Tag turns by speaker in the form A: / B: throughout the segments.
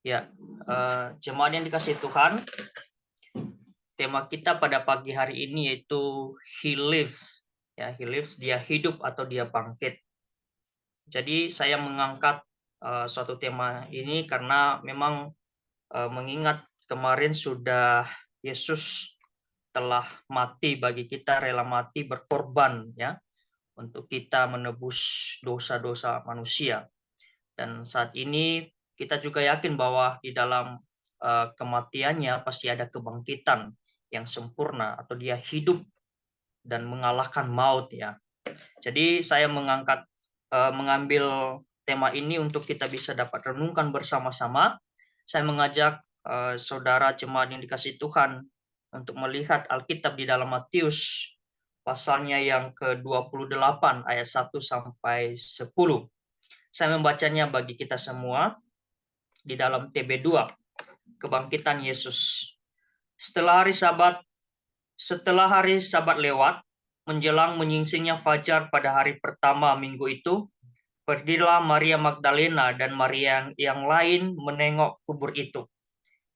A: Ya, jemaat yang dikasihi Tuhan, tema kita pada pagi hari ini yaitu He lives. Ya, He lives, dia hidup atau dia bangkit. Jadi saya mengangkat suatu tema ini karena memang mengingat kemarin sudah Yesus telah mati bagi kita, rela mati berkorban ya untuk kita menebus dosa-dosa manusia. Dan saat ini kita juga yakin bahwa di dalam kematiannya pasti ada kebangkitan yang sempurna atau dia hidup dan mengalahkan maut ya. Jadi saya mengambil tema ini untuk kita bisa dapat renungkan bersama-sama. Saya mengajak saudara jemaat yang dikasihi Tuhan untuk melihat Alkitab di dalam Matius pasalnya yang ke-28 ayat 1 sampai 10. Saya membacanya bagi kita semua di dalam TB2, kebangkitan Yesus. Setelah hari Sabat lewat, menjelang menyingsingnya fajar pada hari pertama minggu itu, pergilah Maria Magdalena dan Maria yang lain menengok kubur itu.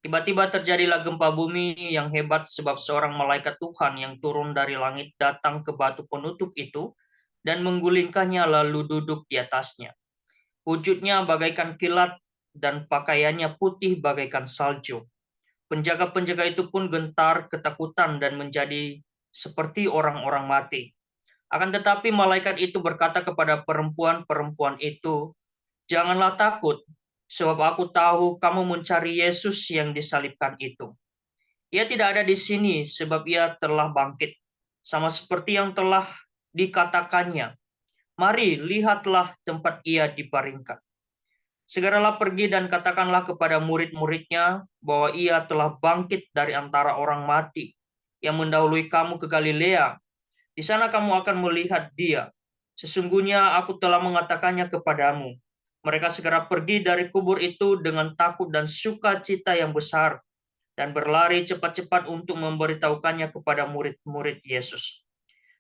A: Tiba-tiba terjadilah gempa bumi yang hebat sebab seorang malaikat Tuhan yang turun dari langit datang ke batu penutup itu dan menggulingkannya lalu duduk di atasnya. Wujudnya bagaikan kilat dan pakaiannya putih bagaikan salju. Penjaga-penjaga itu pun gentar ketakutan dan menjadi seperti orang-orang mati. Akan tetapi malaikat itu berkata kepada perempuan-perempuan itu, "Janganlah takut, sebab aku tahu kamu mencari Yesus yang disalibkan itu. Ia tidak ada di sini sebab ia telah bangkit, sama seperti yang telah dikatakannya. Mari, lihatlah tempat ia dibaringkan. Segeralah pergi dan katakanlah kepada murid-muridnya bahwa ia telah bangkit dari antara orang mati yang mendahului kamu ke Galilea. Di sana kamu akan melihat dia. Sesungguhnya aku telah mengatakannya kepadamu." Mereka segera pergi dari kubur itu dengan takut dan sukacita yang besar dan berlari cepat-cepat untuk memberitahukannya kepada murid-murid Yesus.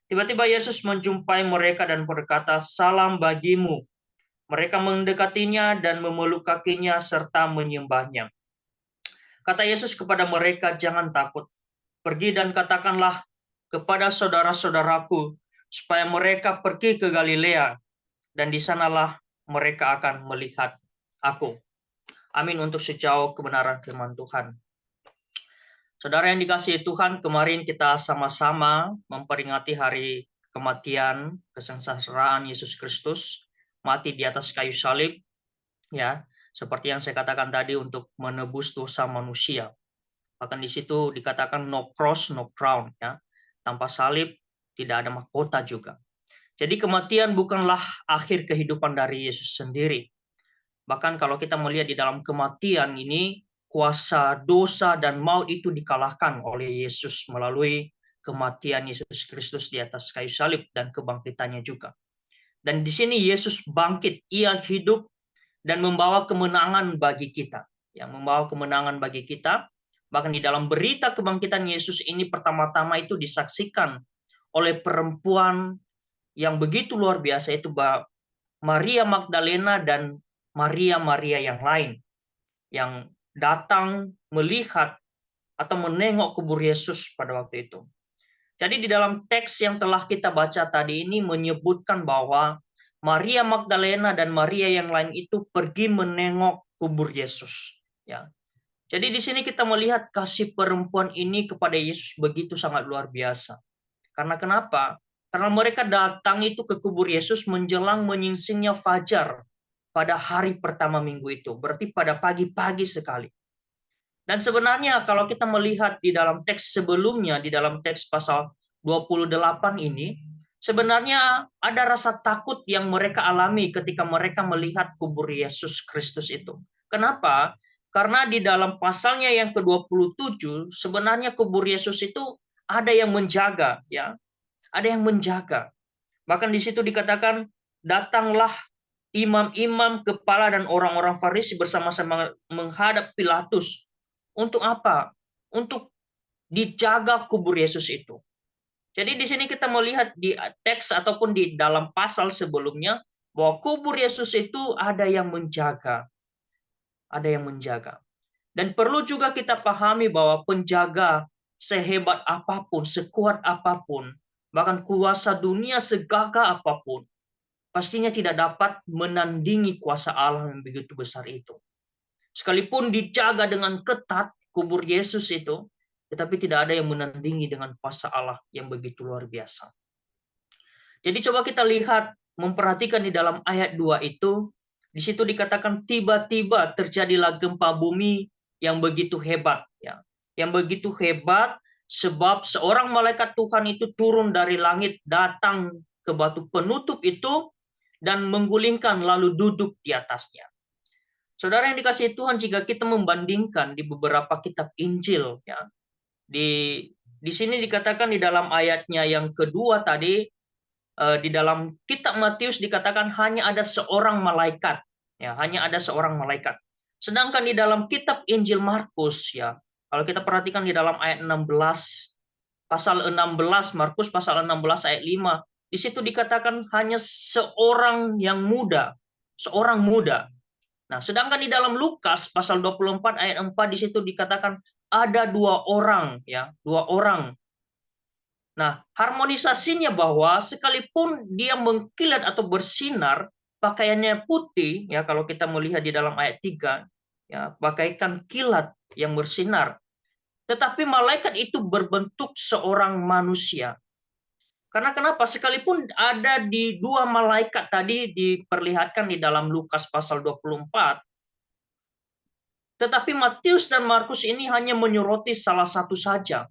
A: Tiba-tiba Yesus menjumpai mereka dan berkata, "Salam bagimu." Mereka mendekatinya dan memeluk kakinya serta menyembahnya. Kata Yesus kepada mereka, "Jangan takut. Pergi dan katakanlah kepada saudara-saudaraku supaya mereka pergi ke Galilea dan di sanalah mereka akan melihat aku." Amin untuk sejauh kebenaran firman Tuhan. Saudara yang dikasihi Tuhan, kemarin kita sama-sama memperingati hari kematian, kesengsaraan Yesus Kristus, mati di atas kayu salib, ya, seperti yang saya katakan tadi untuk menebus dosa manusia. Bahkan di situ dikatakan no cross, no crown, ya. Tanpa salib tidak ada mahkota juga. Jadi kematian bukanlah akhir kehidupan dari Yesus sendiri. Bahkan kalau kita melihat di dalam kematian ini, kuasa dosa dan maut itu dikalahkan oleh Yesus melalui kematian Yesus Kristus di atas kayu salib dan kebangkitannya juga. Dan di sini Yesus bangkit, ia hidup dan membawa kemenangan bagi kita. Yang membawa kemenangan bagi kita. Bahkan di dalam berita kebangkitan Yesus ini pertama-tama itu disaksikan oleh perempuan yang begitu luar biasa, itu Maria Magdalena dan Maria yang lain yang datang melihat atau menengok kubur Yesus pada waktu itu. Jadi di dalam teks yang telah kita baca tadi ini menyebutkan bahwa Maria Magdalena dan Maria yang lain itu pergi menengok kubur Yesus. Ya. Jadi di sini kita melihat kasih perempuan ini kepada Yesus begitu sangat luar biasa. Karena kenapa? Karena mereka datang itu ke kubur Yesus menjelang menyingsingnya fajar pada hari pertama minggu itu. Berarti pada pagi-pagi sekali. Dan sebenarnya kalau kita melihat di dalam teks sebelumnya, di dalam teks pasal 28 ini, sebenarnya ada rasa takut yang mereka alami ketika mereka melihat kubur Yesus Kristus itu. Kenapa? Karena di dalam pasalnya yang ke-27, sebenarnya kubur Yesus itu ada yang menjaga, ya. Ada yang menjaga. Bahkan di situ dikatakan, datanglah imam-imam kepala dan orang-orang Farisi bersama-sama menghadap Pilatus. Untuk apa? Untuk dijaga kubur Yesus itu. Jadi di sini kita melihat di teks ataupun di dalam pasal sebelumnya bahwa kubur Yesus itu ada yang menjaga. ada yang menjaga. Dan perlu juga kita pahami bahwa penjaga sehebat apapun, sekuat apapun, bahkan kuasa dunia segagah apapun, pastinya tidak dapat menandingi kuasa Allah yang begitu besar itu. Sekalipun dijaga dengan ketat kubur Yesus itu, tetapi tidak ada yang menandingi dengan kuasa Allah yang begitu luar biasa. Jadi coba kita lihat, memperhatikan di dalam ayat 2 itu, di situ dikatakan tiba-tiba terjadilah gempa bumi yang begitu hebat, ya. Yang begitu hebat sebab seorang malaikat Tuhan itu turun dari langit, datang ke batu penutup itu dan menggulingkan lalu duduk di atasnya. Saudara yang dikasihi Tuhan, jika kita membandingkan di beberapa kitab Injil, ya, di sini dikatakan di dalam ayatnya yang kedua tadi, di dalam kitab Matius dikatakan hanya ada seorang malaikat, ya, hanya ada seorang malaikat. Sedangkan di dalam kitab Injil Markus, ya, kalau kita perhatikan di dalam ayat 16, pasal 16, Markus pasal 16 ayat 5, di situ dikatakan hanya seorang yang muda, seorang muda. Nah, sedangkan di dalam Lukas pasal 24 ayat 4 di situ dikatakan ada dua orang, ya, dua orang. Nah, harmonisasinya bahwa sekalipun dia mengkilat atau bersinar, pakaiannya putih, ya, kalau kita melihat di dalam ayat 3, ya, bagaikan kilat yang bersinar. Tetapi malaikat itu berbentuk seorang manusia. Karena kenapa? Sekalipun ada di dua malaikat tadi diperlihatkan di dalam Lukas pasal 24, tetapi Matius dan Markus ini hanya menyoroti salah satu saja.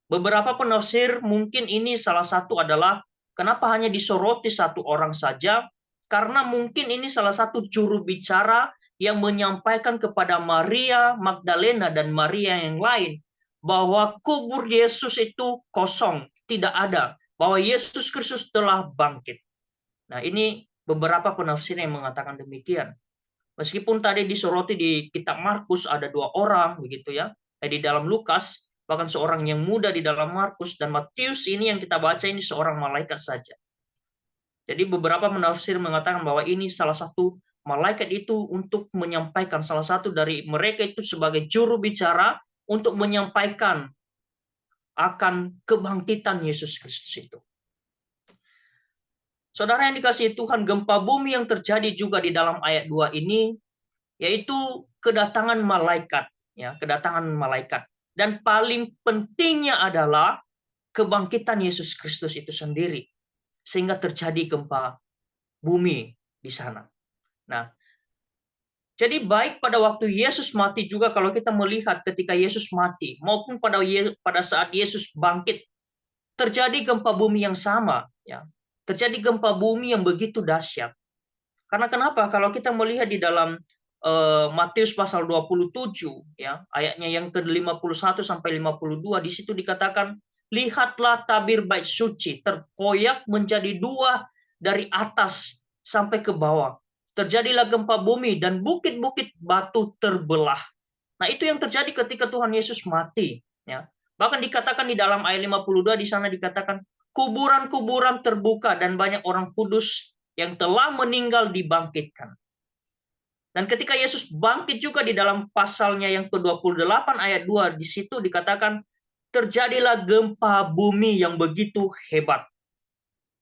A: Beberapa penafsir mungkin ini salah satu adalah kenapa hanya disoroti satu orang saja, karena mungkin ini salah satu juru bicara yang menyampaikan kepada Maria Magdalena dan Maria yang lain bahwa kubur Yesus itu kosong, tidak ada, bahwa Yesus Kristus telah bangkit. Nah, ini beberapa penafsir yang mengatakan demikian. Meskipun tadi disoroti di kitab Markus ada dua orang begitu ya, di dalam Lukas bahkan seorang yang muda di dalam Markus, dan Matius ini yang kita baca ini seorang malaikat saja. Jadi beberapa penafsir mengatakan bahwa ini salah satu malaikat itu untuk menyampaikan, salah satu dari mereka itu sebagai juru bicara untuk menyampaikan akan kebangkitan Yesus Kristus itu. Saudara yang dikasihi Tuhan, gempa bumi yang terjadi juga di dalam ayat 2 ini yaitu kedatangan malaikat, ya, kedatangan malaikat. Dan paling pentingnya adalah kebangkitan Yesus Kristus itu sendiri, sehingga terjadi gempa bumi di sana. Nah, jadi baik pada waktu Yesus mati juga kalau kita melihat ketika Yesus mati, maupun pada saat Yesus bangkit, terjadi gempa bumi yang sama, ya. Terjadi gempa bumi yang begitu dahsyat. Karena kenapa? Kalau kita melihat di dalam Matius pasal 27, ya, ayatnya yang ke-51 sampai 52, di situ dikatakan, lihatlah tabir bait suci terkoyak menjadi dua dari atas sampai ke bawah. Terjadilah gempa bumi dan bukit-bukit batu terbelah. Nah, itu yang terjadi ketika Tuhan Yesus mati, ya. Bahkan dikatakan di dalam ayat 52 di sana dikatakan kuburan-kuburan terbuka dan banyak orang kudus yang telah meninggal dibangkitkan. Dan ketika Yesus bangkit juga di dalam pasalnya yang ke-28 ayat 2, di situ dikatakan terjadilah gempa bumi yang begitu hebat.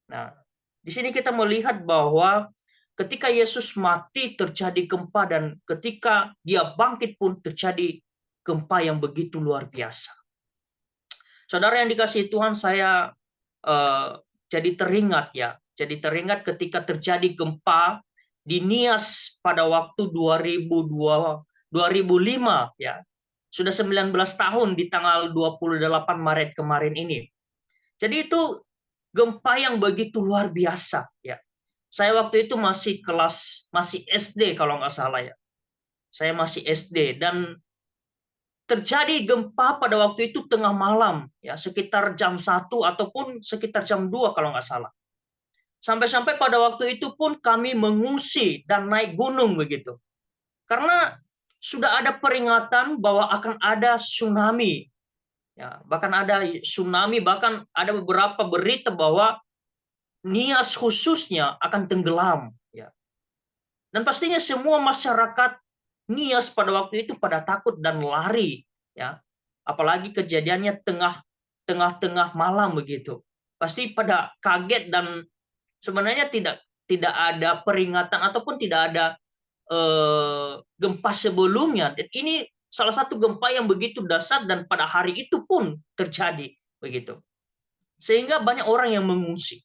A: Nah, di sini kita melihat bahwa ketika Yesus mati terjadi gempa, dan ketika dia bangkit pun terjadi gempa yang begitu luar biasa. Saudara yang dikasihi Tuhan, saya jadi teringat, ya. Jadi teringat ketika terjadi gempa di Nias pada waktu 2005, ya. Sudah 19 tahun di tanggal 28 Maret kemarin ini. Jadi itu gempa yang begitu luar biasa, ya. Saya waktu itu masih SD kalau nggak salah, ya. Saya masih SD, dan terjadi gempa pada waktu itu tengah malam, ya, sekitar jam 1 ataupun sekitar jam 2 kalau nggak salah. Sampai-sampai pada waktu itu pun kami mengungsi dan naik gunung begitu. Karena sudah ada peringatan bahwa akan ada tsunami. Ya, bahkan ada tsunami, bahkan ada beberapa berita bahwa Nias khususnya akan tenggelam, ya. Dan pastinya semua masyarakat Nias pada waktu itu pada takut dan lari, ya. Apalagi kejadiannya tengah-tengah malam begitu. Pasti pada kaget dan sebenarnya tidak tidak ada peringatan ataupun tidak ada gempa sebelumnya. Dan ini salah satu gempa yang begitu dasar dan pada hari itu pun terjadi begitu. Sehingga banyak orang yang mengungsi.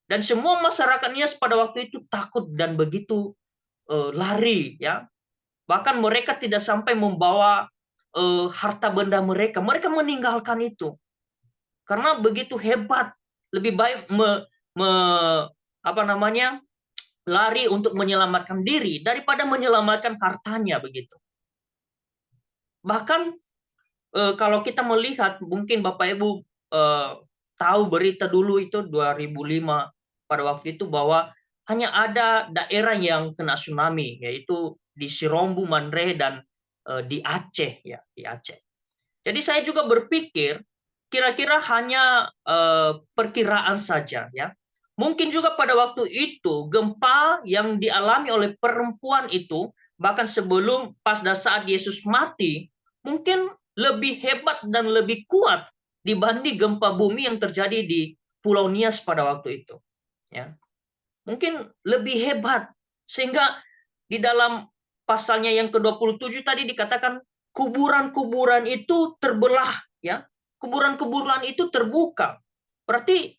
A: Dan semua masyarakat Nias pada waktu itu takut dan begitu lari, ya. Bahkan mereka tidak sampai membawa harta benda mereka. Mereka meninggalkan itu karena begitu hebat. Lebih baik apa namanya lari untuk menyelamatkan diri daripada menyelamatkan hartanya begitu. Bahkan kalau kita melihat, mungkin Bapak Ibu tahu berita dulu itu 2005 pada waktu itu bahwa hanya ada daerah yang kena tsunami, yaitu di Sirombu, Mandre, dan di Aceh, ya, di Aceh. Jadi saya juga berpikir kira-kira hanya perkiraan saja, ya. Mungkin juga pada waktu itu gempa yang dialami oleh perempuan itu bahkan sebelum pas saat Yesus mati mungkin lebih hebat dan lebih kuat dibanding gempa bumi yang terjadi di Pulau Nias pada waktu itu, ya. Mungkin lebih hebat sehingga di dalam pasalnya yang ke-27 tadi dikatakan kuburan-kuburan itu terbelah, ya. Kuburan-kuburan itu terbuka. Berarti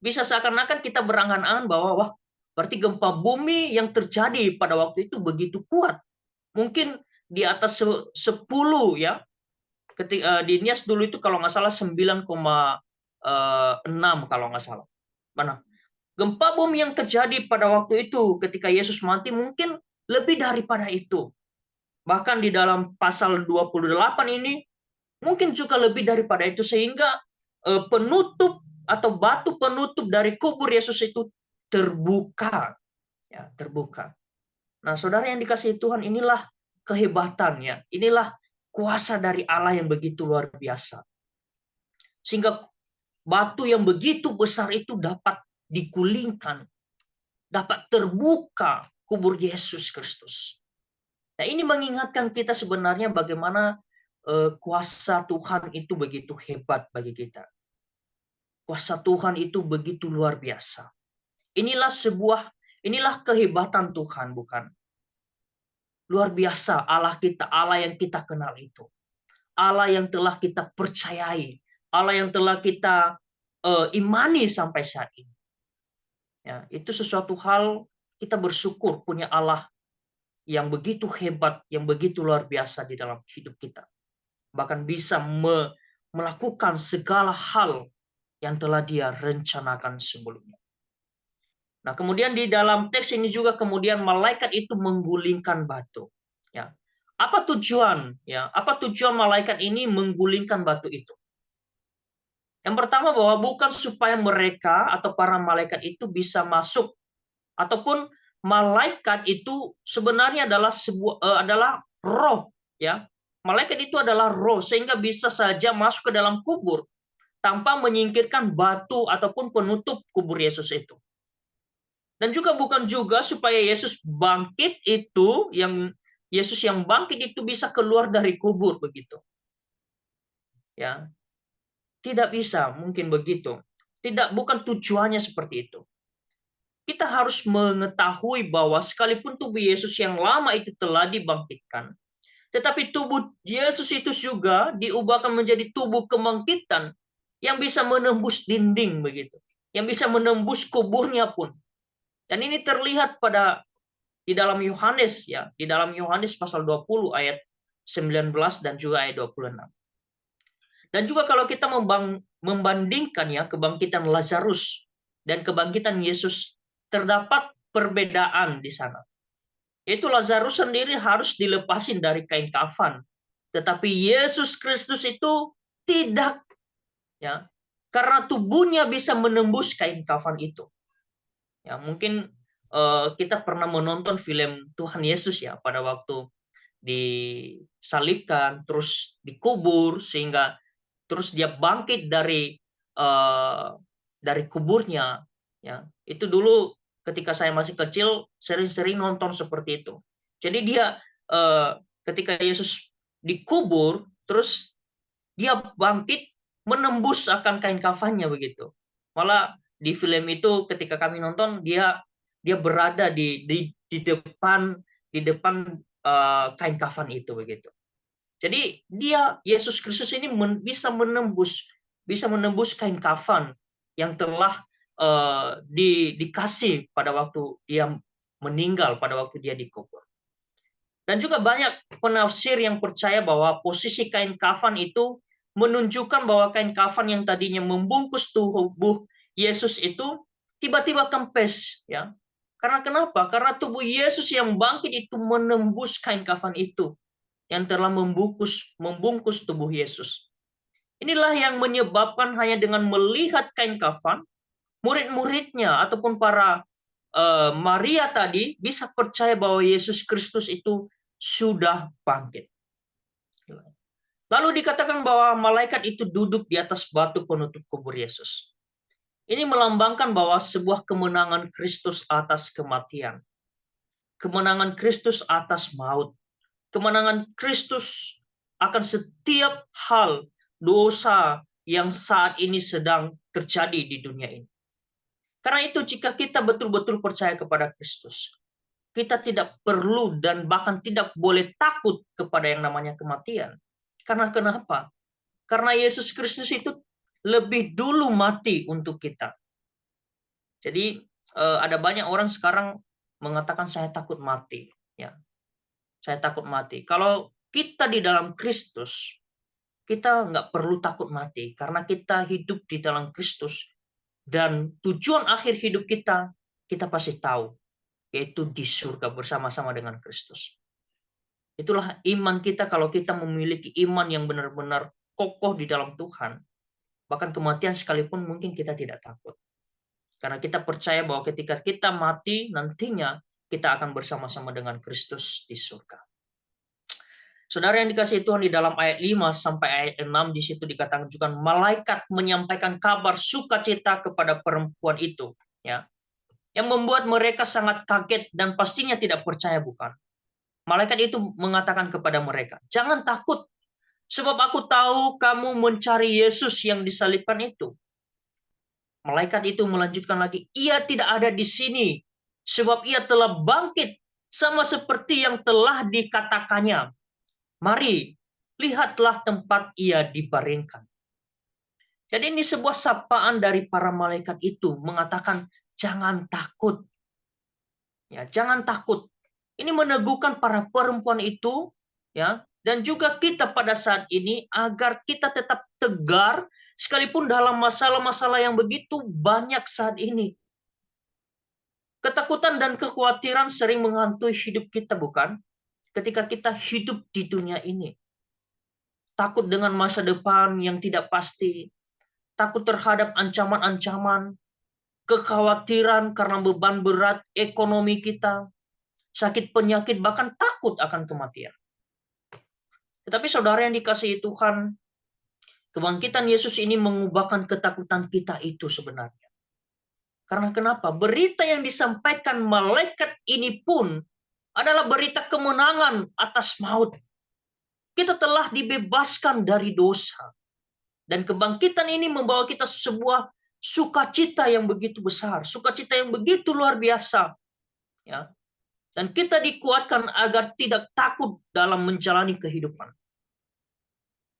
A: bisa seakan-akan kita berangan-angan bahwa wah, berarti gempa bumi yang terjadi pada waktu itu begitu kuat. Mungkin di atas 10, ya. Ketika di Nias dulu itu kalau nggak salah 9,6 kalau nggak salah. Mana? Gempa bumi yang terjadi pada waktu itu ketika Yesus mati mungkin lebih daripada itu. Bahkan di dalam pasal 28 ini mungkin juga lebih daripada itu sehingga penutup atau batu penutup dari kubur Yesus itu terbuka, ya, terbuka. Nah, saudara yang dikasihi Tuhan, inilah kehebatannya, inilah kuasa dari Allah yang begitu luar biasa. Sehingga batu yang begitu besar itu dapat digulingkan, dapat terbuka kubur Yesus Kristus. Nah, ini mengingatkan kita sebenarnya bagaimana kuasa Tuhan itu begitu hebat bagi kita. Kuasa Tuhan itu begitu luar biasa. Inilah kehebatan Tuhan, bukan? Luar biasa Allah kita, Allah yang kita kenal itu. Allah yang telah kita percayai, Allah yang telah kita imani sampai saat ini. Ya, itu sesuatu hal kita bersyukur punya Allah yang begitu hebat, yang begitu luar biasa di dalam hidup kita. Bahkan bisa melakukan segala hal yang telah Dia rencanakan sebelumnya. Nah, kemudian di dalam teks ini juga kemudian malaikat itu menggulingkan batu. Ya. Apa tujuan? Ya, apa tujuan malaikat ini menggulingkan batu itu? Yang pertama bahwa bukan supaya mereka atau para malaikat itu bisa masuk ataupun malaikat itu sebenarnya adalah roh, ya. Malaikat itu adalah roh sehingga bisa saja masuk ke dalam kubur tanpa menyingkirkan batu ataupun penutup kubur Yesus itu. Dan juga bukan juga supaya Yesus bangkit itu Yesus yang bangkit itu bisa keluar dari kubur begitu. Ya. Tidak bisa mungkin begitu. Bukan tujuannya seperti itu. Kita harus mengetahui bahwa sekalipun tubuh Yesus yang lama itu telah dibangkitkan, tetapi tubuh Yesus itu juga diubahkan menjadi tubuh kebangkitan yang bisa menembus dinding begitu, yang bisa menembus kuburnya pun. Dan ini terlihat di dalam Yohanes, ya, di dalam Yohanes pasal 20 ayat 19 dan juga ayat 26. Dan juga kalau kita membandingkan ya kebangkitan Lazarus dan kebangkitan Yesus, terdapat perbedaan di sana. Yaitu Lazarus sendiri harus dilepasin dari kain kafan, tetapi Yesus Kristus itu tidak, ya, karena tubuhnya bisa menembus kain kafan itu. Ya, mungkin kita pernah menonton film Tuhan Yesus ya pada waktu disalibkan terus dikubur sehingga terus dia bangkit dari kuburnya, ya. Itu dulu ketika saya masih kecil sering-sering nonton seperti itu. Jadi dia ketika Yesus dikubur, terus dia bangkit menembus akan kain kafannya begitu. Malah di film itu ketika kami nonton dia berada di depan kain kafan itu begitu. Jadi Yesus Kristus ini bisa menembus kain kafan yang telah dikasih pada waktu dia meninggal, pada waktu dia dikubur. Dan juga banyak penafsir yang percaya bahwa posisi kain kafan itu menunjukkan bahwa kain kafan yang tadinya membungkus tubuh Yesus itu tiba-tiba kempes, ya. Karena kenapa? Karena tubuh Yesus yang bangkit itu menembus kain kafan itu yang telah membungkus tubuh Yesus. Inilah yang menyebabkan hanya dengan melihat kain kafan, murid-muridnya ataupun para Maria tadi bisa percaya bahwa Yesus Kristus itu sudah bangkit. Lalu dikatakan bahwa malaikat itu duduk di atas batu penutup kubur Yesus. Ini melambangkan bahwa sebuah kemenangan Kristus atas kematian. Kemenangan Kristus atas maut. Kemenangan Kristus akan setiap hal dosa yang saat ini sedang terjadi di dunia ini. Karena itu jika kita betul-betul percaya kepada Kristus, kita tidak perlu dan bahkan tidak boleh takut kepada yang namanya kematian. Karena kenapa? Karena Yesus Kristus itu lebih dulu mati untuk kita. Jadi ada banyak orang sekarang mengatakan saya takut mati. Ya, saya takut mati. Kalau kita di dalam Kristus, kita nggak perlu takut mati karena kita hidup di dalam Kristus dan tujuan akhir hidup kita pasti tahu, yaitu di surga bersama-sama dengan Kristus. Itulah iman kita kalau kita memiliki iman yang benar-benar kokoh di dalam Tuhan. Bahkan kematian sekalipun mungkin kita tidak takut. Karena kita percaya bahwa ketika kita mati, nantinya kita akan bersama-sama dengan Kristus di surga. Saudara yang dikasihi Tuhan, di dalam ayat 5 sampai ayat 6 di situ dikatakan juga malaikat menyampaikan kabar sukacita kepada perempuan itu, ya. Yang membuat mereka sangat kaget dan pastinya tidak percaya, bukan? Malaikat itu mengatakan kepada mereka, "Jangan takut, sebab aku tahu kamu mencari Yesus yang disalibkan itu." Malaikat itu melanjutkan lagi, "Ia tidak ada di sini, sebab ia telah bangkit sama seperti yang telah dikatakannya. Mari, lihatlah tempat ia dibaringkan." Jadi ini sebuah sapaan dari para malaikat itu mengatakan, jangan takut. Ya, jangan takut. Ini meneguhkan para perempuan itu, ya, dan juga kita pada saat ini agar kita tetap tegar sekalipun dalam masalah-masalah yang begitu banyak saat ini. Ketakutan dan kekhawatiran sering menghantui hidup kita, bukan? Ketika kita hidup di dunia ini. Takut dengan masa depan yang tidak pasti, takut terhadap ancaman-ancaman, kekhawatiran karena beban berat ekonomi kita, sakit penyakit, bahkan takut akan kematian. Tetapi saudara yang dikasihi Tuhan, kebangkitan Yesus ini mengubahkan ketakutan kita itu sebenarnya. Karena kenapa? Berita yang disampaikan malaikat ini pun adalah berita kemenangan atas maut. Kita telah dibebaskan dari dosa. Dan kebangkitan ini membawa kita sebuah sukacita yang begitu besar, sukacita yang begitu luar biasa. Ya. Dan kita dikuatkan agar tidak takut dalam menjalani kehidupan.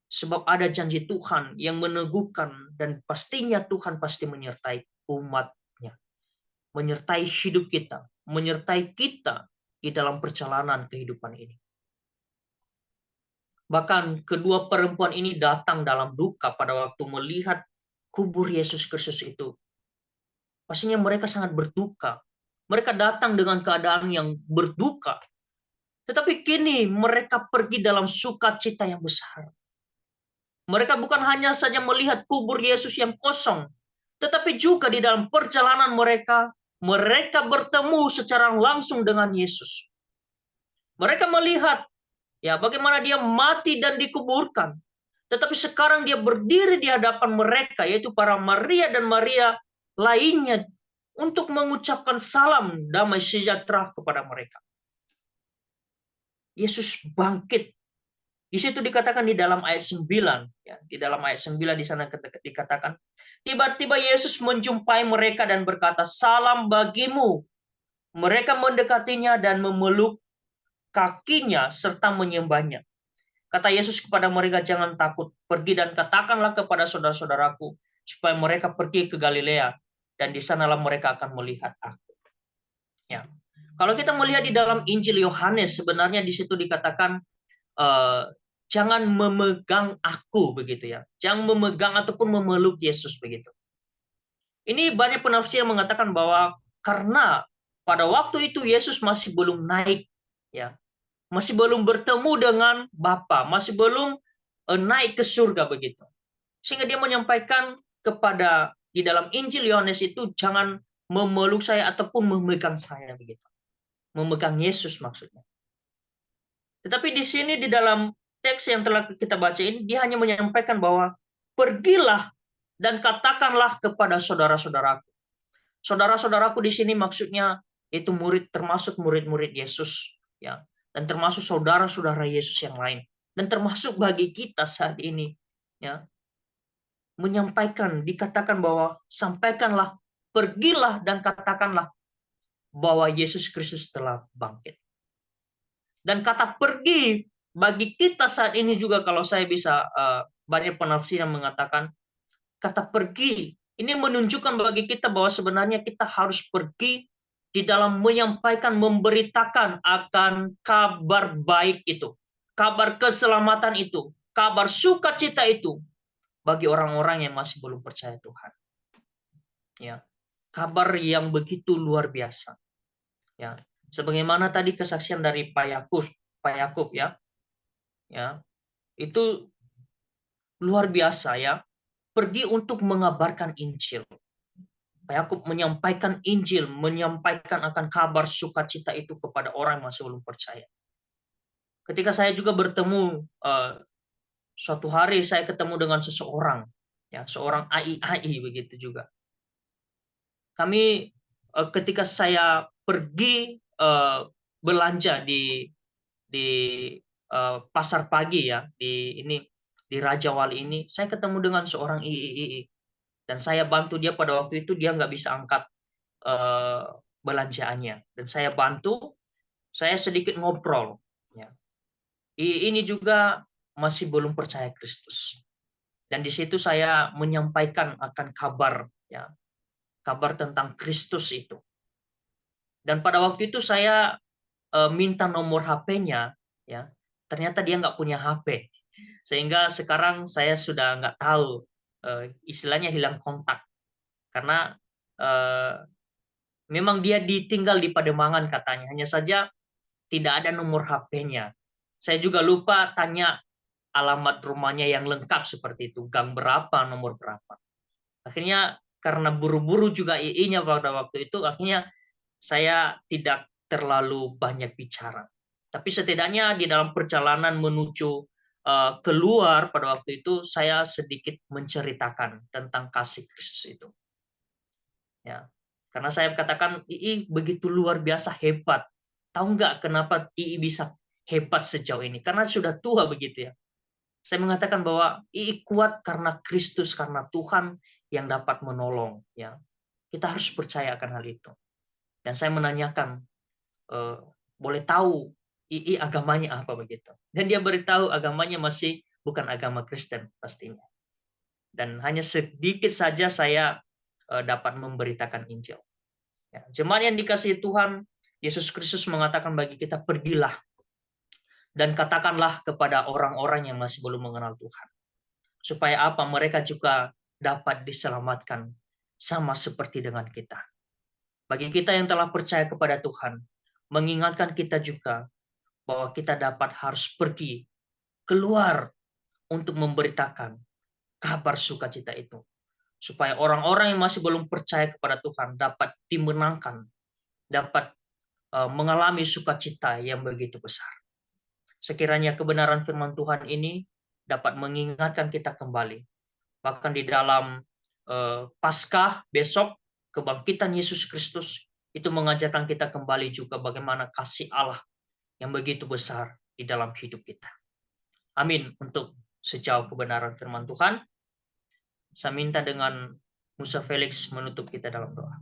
A: Sebab ada janji Tuhan yang meneguhkan dan pastinya Tuhan pasti menyertai umat-Nya. Menyertai hidup kita, menyertai kita di dalam perjalanan kehidupan ini. Bahkan kedua perempuan ini datang dalam duka pada waktu melihat kubur Yesus Kristus itu. Pastinya mereka sangat berduka. Mereka datang dengan keadaan yang berduka. Tetapi kini mereka pergi dalam sukacita yang besar. Mereka bukan hanya saja melihat kubur Yesus yang kosong, tetapi juga di dalam perjalanan mereka bertemu secara langsung dengan Yesus. Mereka melihat ya, bagaimana dia mati dan dikuburkan. Tetapi sekarang dia berdiri di hadapan mereka, yaitu para Maria dan Maria lainnya, untuk mengucapkan salam damai sejahtera kepada mereka. Yesus bangkit. Di situ dikatakan di dalam ayat 9, ya, di dalam ayat 9 di sana dikatakan, tiba-tiba Yesus menjumpai mereka dan berkata, "Salam bagimu." Mereka mendekatinya dan memeluk kakinya serta menyembahnya. Kata Yesus kepada mereka, "Jangan takut, pergi dan katakanlah kepada saudara-saudaraku supaya mereka pergi ke Galilea dan di sanalah mereka akan melihat aku." Ya. Kalau kita melihat di dalam Injil Yohanes, sebenarnya di situ dikatakan eh, jangan memegang aku begitu ya. Jangan memegang ataupun memeluk Yesus begitu. Ini banyak penafsir yang mengatakan bahwa karena pada waktu itu Yesus masih belum naik, ya, masih belum bertemu dengan Bapa, masih belum naik ke surga begitu. Sehingga dia menyampaikan kepada di dalam Injil Yohanes itu jangan memeluk saya ataupun memegang saya begitu. Memegang Yesus maksudnya. Tetapi di sini di dalam teks yang telah kita baca ini dia hanya menyampaikan bahwa pergilah dan katakanlah kepada saudara-saudaraku. Saudara-saudaraku di sini maksudnya itu murid termasuk murid-murid Yesus ya dan termasuk saudara-saudara Yesus yang lain dan termasuk bagi kita saat ini ya menyampaikan dikatakan bahwa sampaikanlah pergilah dan katakanlah bahwa Yesus Kristus telah bangkit. Dan kata pergi bagi kita saat ini juga kalau saya bisa banyak penafsir yang mengatakan kata pergi ini menunjukkan bagi kita bahwa sebenarnya kita harus pergi di dalam menyampaikan, memberitakan akan kabar baik itu, kabar keselamatan itu, kabar sukacita itu bagi orang-orang yang masih belum percaya Tuhan. Ya, kabar yang begitu luar biasa. Ya, sebagaimana tadi kesaksian dari Pak Yakub ya, itu luar biasa ya. Pergi untuk mengabarkan Injil. Pak Yakub menyampaikan Injil, menyampaikan akan kabar sukacita itu kepada orang yang masih belum percaya. Ketika saya juga bertemu suatu hari saya ketemu dengan seseorang, ya seorang AI begitu juga. Kami ketika saya pergi belanja di pasar pagi ya di Raja Wali ini, saya ketemu dengan seorang II. Dan saya bantu dia pada waktu itu dia nggak bisa angkat eh, belanjaannya dan saya bantu, saya sedikit ngobrol ya. Ini juga masih belum percaya Kristus dan di situ saya menyampaikan akan kabar ya, kabar tentang Kristus itu. Dan pada waktu itu saya minta nomor HP-nya ya, ternyata dia nggak punya HP sehingga sekarang saya sudah nggak tahu, istilahnya hilang kontak karena eh, memang dia ditinggal di Pademangan katanya. Hanya saja tidak ada nomor HP-nya. Saya juga lupa tanya alamat rumahnya yang lengkap seperti itu. Gang berapa, nomor berapa. Akhirnya karena buru-buru juga II-nya pada waktu itu, akhirnya saya tidak terlalu banyak bicara. Tapi setidaknya di dalam perjalanan menuju keluar pada waktu itu, saya sedikit menceritakan tentang kasih Kristus itu. Ya, karena saya katakan II begitu luar biasa hebat. Tahu nggak kenapa II bisa hebat sejauh ini? Karena sudah tua begitu ya. Saya mengatakan bahwa II kuat karena Kristus, karena Tuhan yang dapat menolong. Ya, kita harus percaya akan hal itu. Dan saya menanyakan, boleh tahu II agamanya apa begitu? Dan dia beritahu agamanya masih bukan agama Kristen pastinya. Dan hanya sedikit saja saya dapat memberitakan Injil. Ya, jemaat yang dikasihi Tuhan, Yesus Kristus mengatakan bagi kita, pergilah dan katakanlah kepada orang-orang yang masih belum mengenal Tuhan. Supaya apa? Mereka juga dapat diselamatkan sama seperti dengan kita. Bagi kita yang telah percaya kepada Tuhan, mengingatkan kita juga bahwa kita dapat harus pergi keluar untuk memberitakan kabar sukacita itu. Supaya orang-orang yang masih belum percaya kepada Tuhan dapat dimenangkan, dapat mengalami sukacita yang begitu besar. Sekiranya kebenaran firman Tuhan ini dapat mengingatkan kita kembali. Bahkan di dalam Paskah besok, kebangkitan Yesus Kristus itu mengajarkan kita kembali juga bagaimana kasih Allah yang begitu besar di dalam hidup kita. Amin. Untuk sejauh kebenaran firman Tuhan, saya minta dengan Musa Felix menutup kita dalam doa.